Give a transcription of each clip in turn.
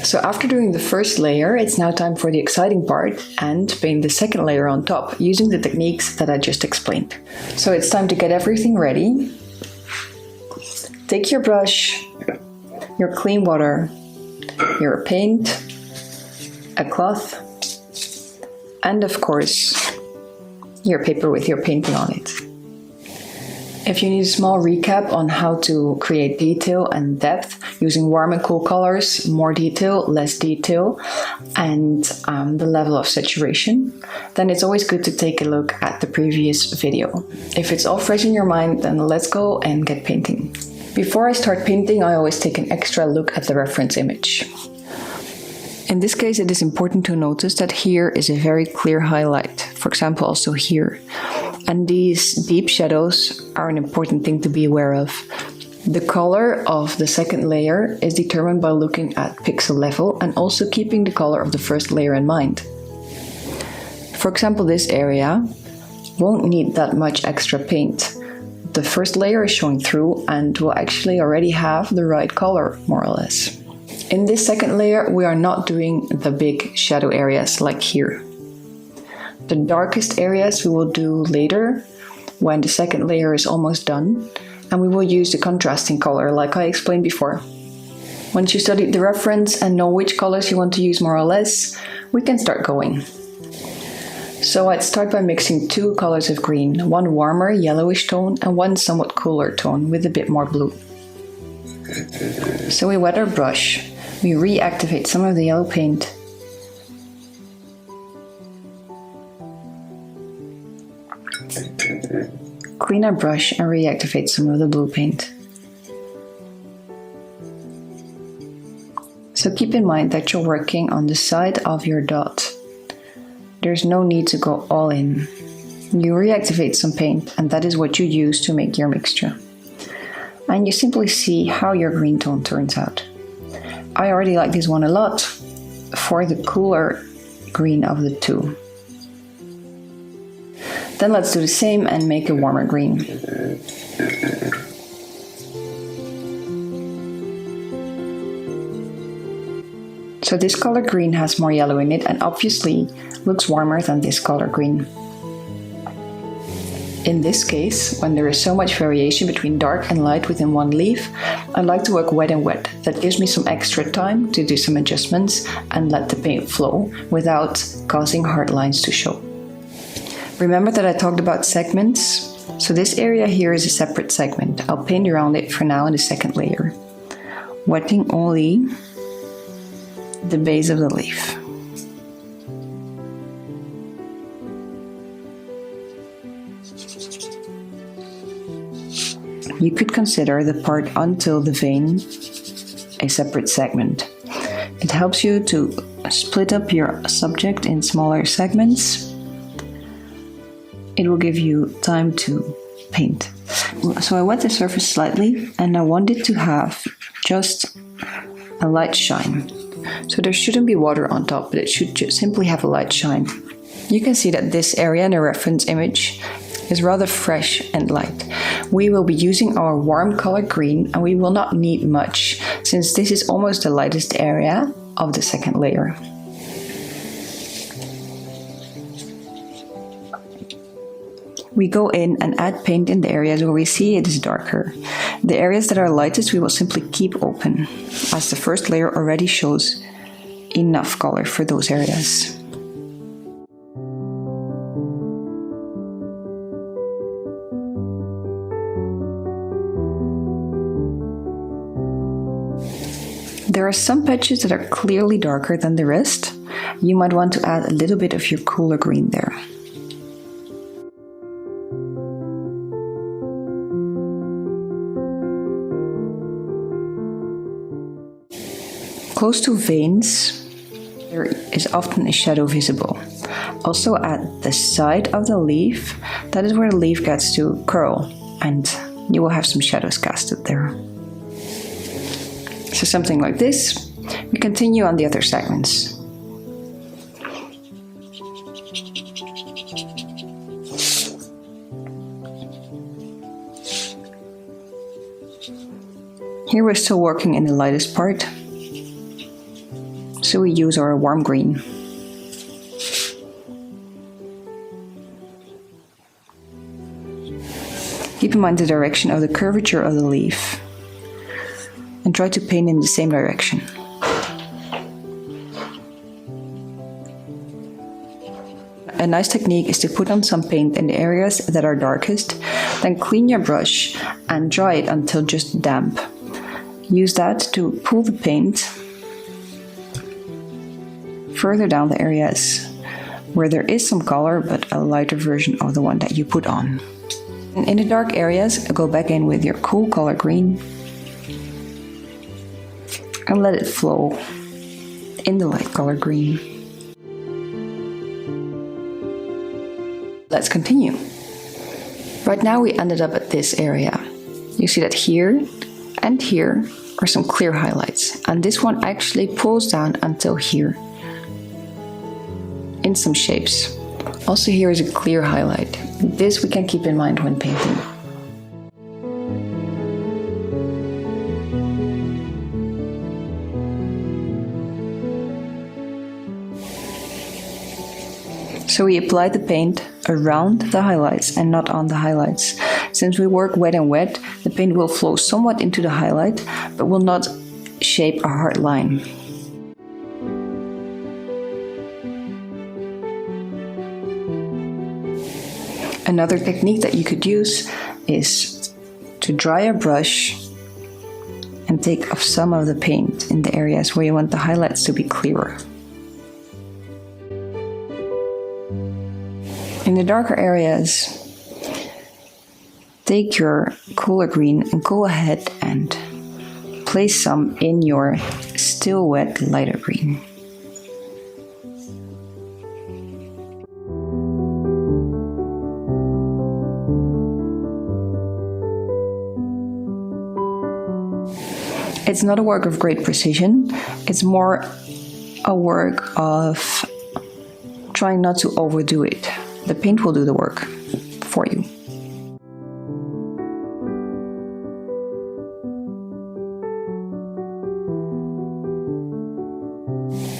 So after doing the first layer, it's now time for the exciting part and paint the second layer on top using the techniques that I just explained. So it's time to get everything ready. Take your brush, your clean water, your paint, a cloth, and of course, your paper with your painting on it. If you need a small recap on how to create detail and depth using warm and cool colors, more detail, less detail, and the level of saturation, then it's always good to take a look at the previous video. If it's all fresh in your mind, then let's go and get painting. Before I start painting, I always take an extra look at the reference image. In this case, it is important to notice that here is a very clear highlight, for example also here. And these deep shadows are an important thing to be aware of. The color of the second layer is determined by looking at pixel level and also keeping the color of the first layer in mind. For example, this area won't need that much extra paint. The first layer is showing through and will actually already have the right color, more or less. In this second layer, we are not doing the big shadow areas like here. The darkest areas we will do later, when the second layer is almost done, and we will use the contrasting color like I explained before. Once you studied the reference and know which colors you want to use more or less, we can start going. So I'd start by mixing two colors of green, one warmer yellowish tone and one somewhat cooler tone with a bit more blue. So we wet our brush, we reactivate some of the yellow paint, clean our brush and reactivate some of the blue paint. So keep in mind that you're working on the side of your dot. There's no need to go all in. You reactivate some paint and that is what you use to make your mixture. And you simply see how your green tone turns out. I already like this one a lot for the cooler green of the two. Then let's do the same and make a warmer green. So this color green has more yellow in it and obviously looks warmer than this color green. In this case, when there is so much variation between dark and light within one leaf, I like to work wet and wet. That gives me some extra time to do some adjustments and let the paint flow without causing hard lines to show. Remember that I talked about segments? So this area here is a separate segment. I'll paint around it for now in the second layer, wetting only the base of the leaf. You could consider the part until the vein a separate segment. It helps you to split up your subject in smaller segments. It will give you time to paint. So I wet the surface slightly and I want it to have just a light shine. So there shouldn't be water on top, but it should just simply have a light shine. You can see that this area in the reference image is rather fresh and light. We will be using our warm color green and we will not need much since this is almost the lightest area of the second layer. We go in and add paint in the areas where we see it is darker. The areas that are lightest we will simply keep open, as the first layer already shows enough color for those areas. There are some patches that are clearly darker than the rest. You might want to add a little bit of your cooler green there. Close to veins, there is often a shadow visible. Also at the side of the leaf, that is where the leaf gets to curl, and you will have some shadows casted there. So something like this. We continue on the other segments. Here we're still working in the lightest part. so we use our warm green. Keep in mind the direction of the curvature of the leaf and try to paint in the same direction. A nice technique is to put on some paint in the areas that are darkest, then clean your brush and dry it until just damp. Use that to pull the paint further down the areas where there is some color but a lighter version of the one that you put on. And in the dark areas, go back in with your cool color green and let it flow in the light color green. Let's continue. Right now we ended up at this area. You see that here and here are some clear highlights, and this one actually pulls down until here in some shapes. Also here is a clear highlight. This we can keep in mind when painting. So we apply the paint around the highlights and not on the highlights. Since we work wet and wet, the paint will flow somewhat into the highlight, but will not shape a hard line. Another technique that you could use is to dry a brush and take off some of the paint in the areas where you want the highlights to be clearer. In the darker areas, take your cooler green and go ahead and place some in your still wet lighter green. It's not a work of great precision, it's more a work of trying not to overdo it. The paint will do the work for you.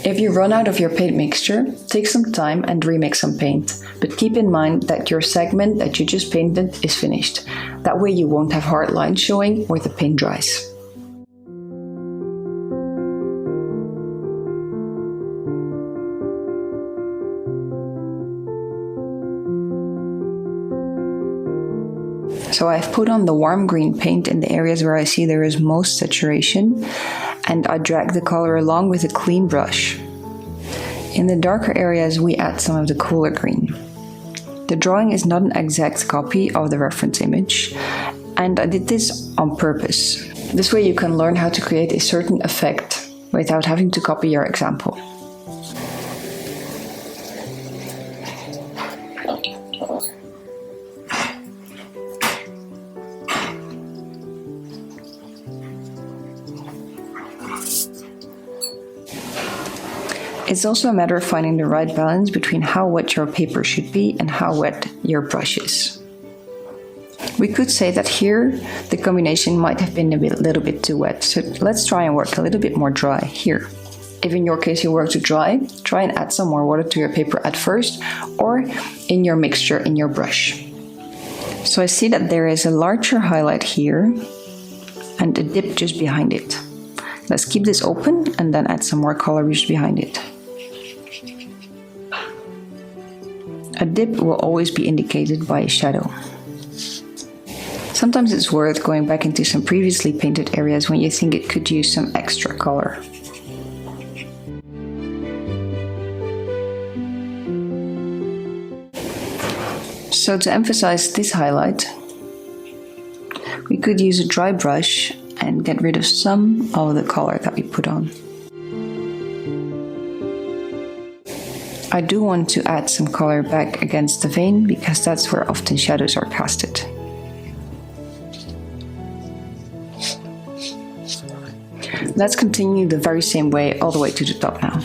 If you run out of your paint mixture, take some time and remix some paint, but keep in mind that your segment that you just painted is finished. That way you won't have hard lines showing where the paint dries. So I've put on the warm green paint in the areas where I see there is most saturation, and I drag the color along with a clean brush. In the darker areas we add some of the cooler green. The drawing is not an exact copy of the reference image, and I did this on purpose. This way you can learn how to create a certain effect without having to copy your example. It's also a matter of finding the right balance between how wet your paper should be and how wet your brush is. We could say that here the combination might have been a little bit too wet, so let's try and work a little bit more dry here. If in your case you work too dry, try and add some more water to your paper at first, or in your mixture in your brush. So I see that there is a larger highlight here and a dip just behind it. Let's keep this open and then add some more color just behind it. A dip will always be indicated by a shadow. Sometimes it's worth going back into some previously painted areas when you think it could use some extra color. So to emphasize this highlight, we could use a dry brush and get rid of some of the color that we put on. I do want to add some color back against the vein because that's where often shadows are casted. Let's continue the very same way all the way to the top now.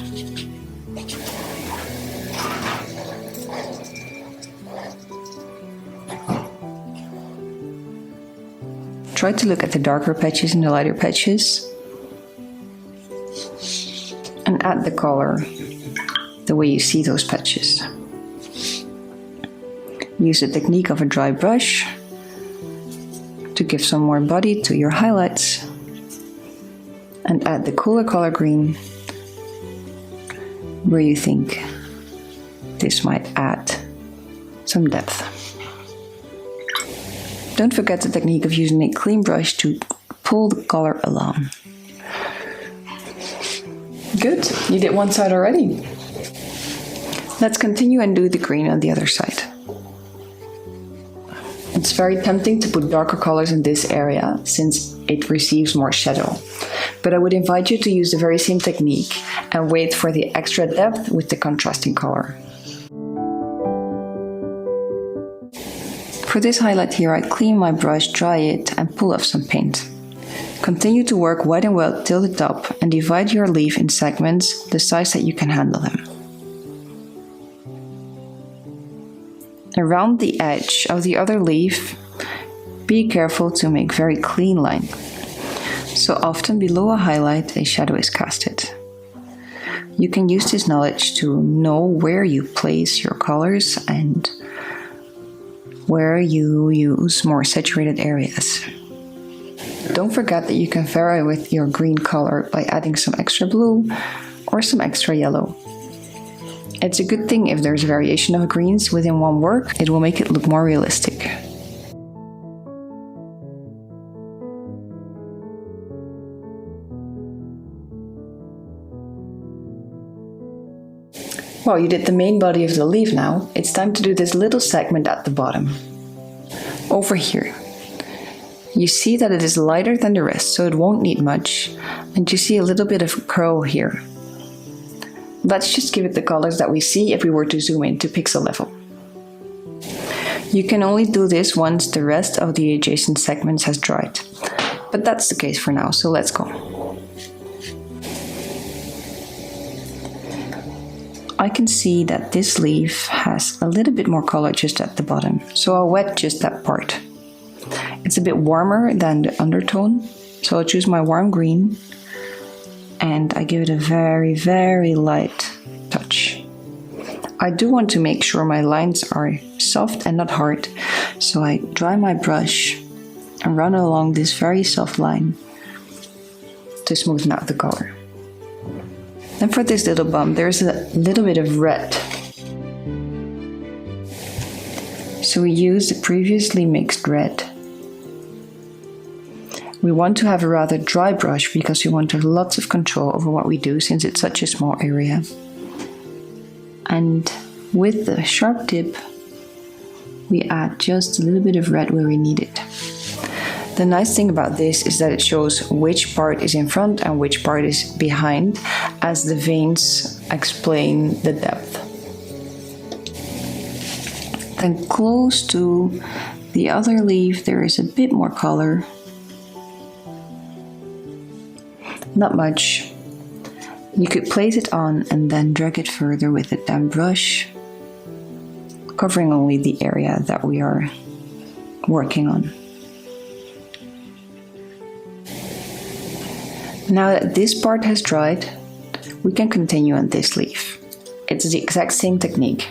Try to look at the darker patches and the lighter patches and and add the color the way you see those patches. Use the technique of a dry brush to give some more body to your highlights, and add the cooler color green where you think this might add some depth. Don't forget the technique of using a clean brush to pull the color along. Good, you did one side already. Let's continue and do the green on the other side. It's very tempting to put darker colors in this area since it receives more shadow. But I would invite you to use the very same technique and wait for the extra depth with the contrasting color. For this highlight here, I clean my brush, dry it, and pull off some paint. Continue to work wide and well till the top and divide your leaf in segments the size that you can handle them. Around the edge of the other leaf, be careful to make very clean line. So often below a highlight, a shadow is casted. You can use this knowledge to know where you place your colors and where you use more saturated areas. Don't forget that you can vary with your green color by adding some extra blue or some extra yellow. It's a good thing if there's variation of greens within one work, it will make it look more realistic. Well, you did the main body of the leaf now. It's time to do this little segment at the bottom. Over here. You see that it is lighter than the rest, so it won't need much. And you see a little bit of curl here. Let's just give it the colors that we see if we were to zoom in to pixel level. You can only do this once the rest of the adjacent segments has dried. But that's the case for now, so let's go. I can see that this leaf has a little bit more color just at the bottom, so I'll wet just that part. It's a bit warmer than the undertone, so I'll choose my warm green and I give it a very, very light touch. I do want to make sure my lines are soft and not hard, so I dry my brush and run along this very soft line to smoothen out the color. And for this little bump, there's a little bit of red. So we use the previously mixed red. We want to have a rather dry brush because we want to have lots of control over what we do since it's such a small area. And with the sharp tip, we add just a little bit of red where we need it. The nice thing about this is that it shows which part is in front and which part is behind, as the veins explain the depth. Then close to the other leaf there is a bit more color. Not much. You could place it on and then drag it further with a damp brush, covering only the area that we are working on. Now that this part has dried, we can continue on this leaf. It's the exact same technique.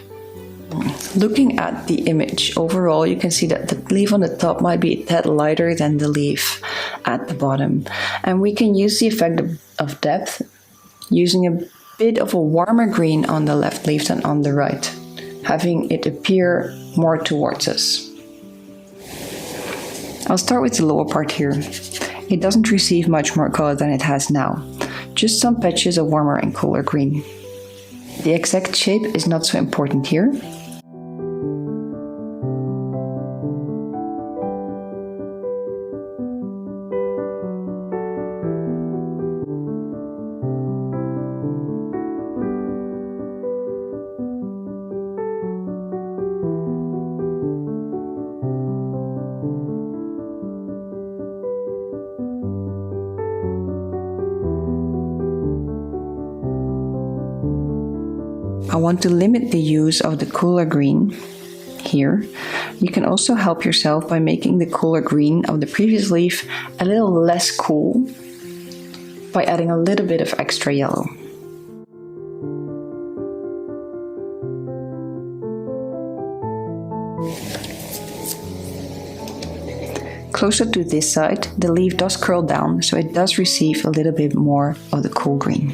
Looking at the image overall, you can see that the leaf on the top might be a tad lighter than the leaf at the bottom. And we can use the effect of depth using a bit of a warmer green on the left leaf than on the right, having it appear more towards us. I'll start with the lower part here. It doesn't receive much more color than it has now, just some patches of warmer and cooler green. The exact shape is not so important here. I want to limit the use of the cooler green here. You can also help yourself by making the cooler green of the previous leaf a little less cool by adding a little bit of extra yellow. closer to this side, the leaf does curl down, so it does receive a little bit more of the cool green.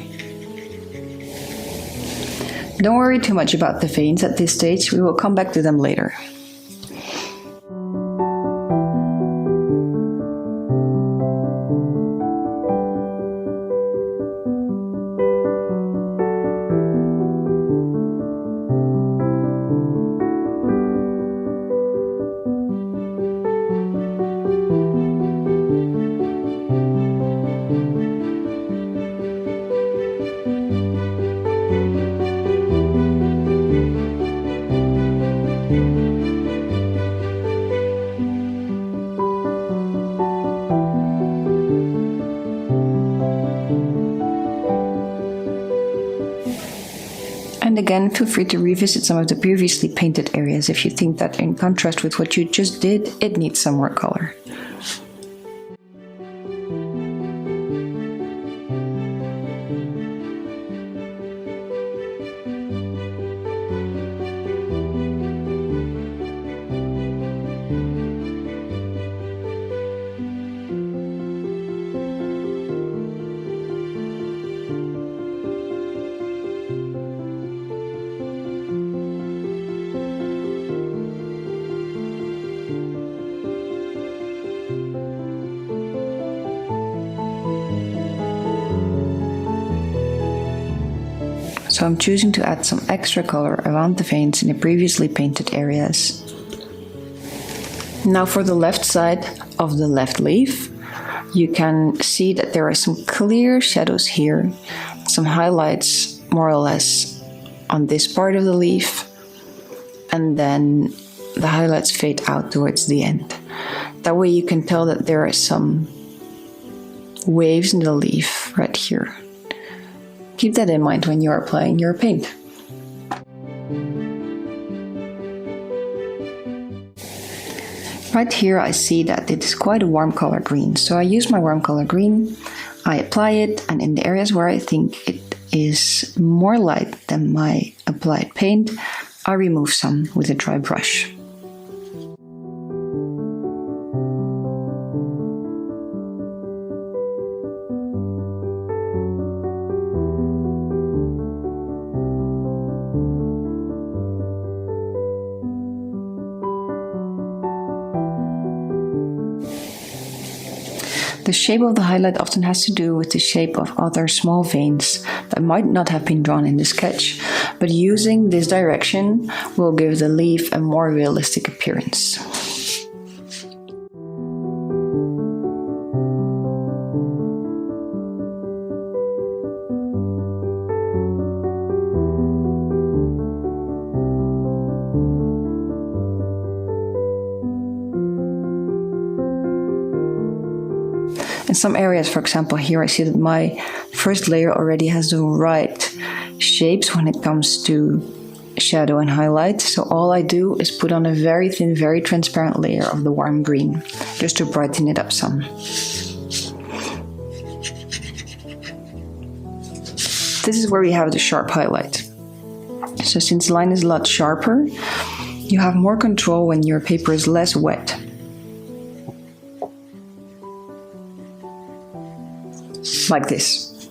Don't worry too much about the veins at this stage, we will come back to them later. And again, feel free to revisit some of the previously painted areas if you think that in contrast with what you just did, it needs some more color. So I'm choosing to add some extra color around the veins in the previously painted areas. Now for the left side of the left leaf, you can see that there are some clear shadows here, some highlights more or less on this part of the leaf, and then the highlights fade out towards the end. That way you can tell that there are some waves in the leaf right here. Keep that in mind when you are applying your paint. Right here I see that it is quite a warm color green, so I use my warm color green, I apply it, and in the areas where I think it is more light than my applied paint, I remove some with a dry brush. The shape of the highlight often has to do with the shape of other small veins that might not have been drawn in the sketch, but using this direction will give the leaf a more realistic appearance. In some areas, for example, here I see that my first layer already has the right shapes when it comes to shadow and highlight. So all I do is put on a very thin, very transparent layer of the warm green, just to brighten it up some. This is where we have the sharp highlight. So since the line is a lot sharper, you have more control when your paper is less wet. Like this.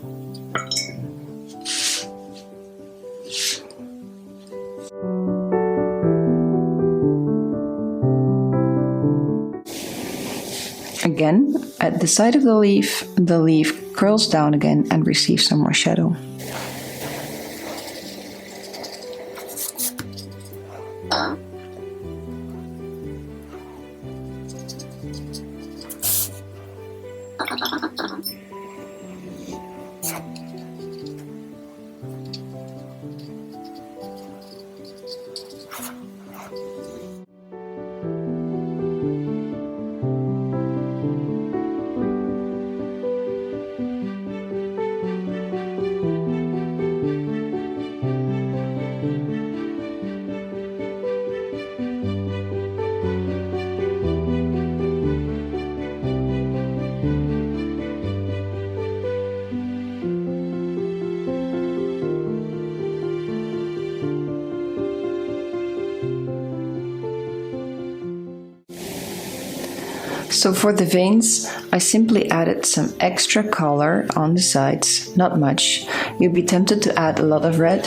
Again, at the side of the leaf curls down again and receives some more shadow. So for the veins, I simply added some extra color on the sides, not much. You'd be tempted to add a lot of red,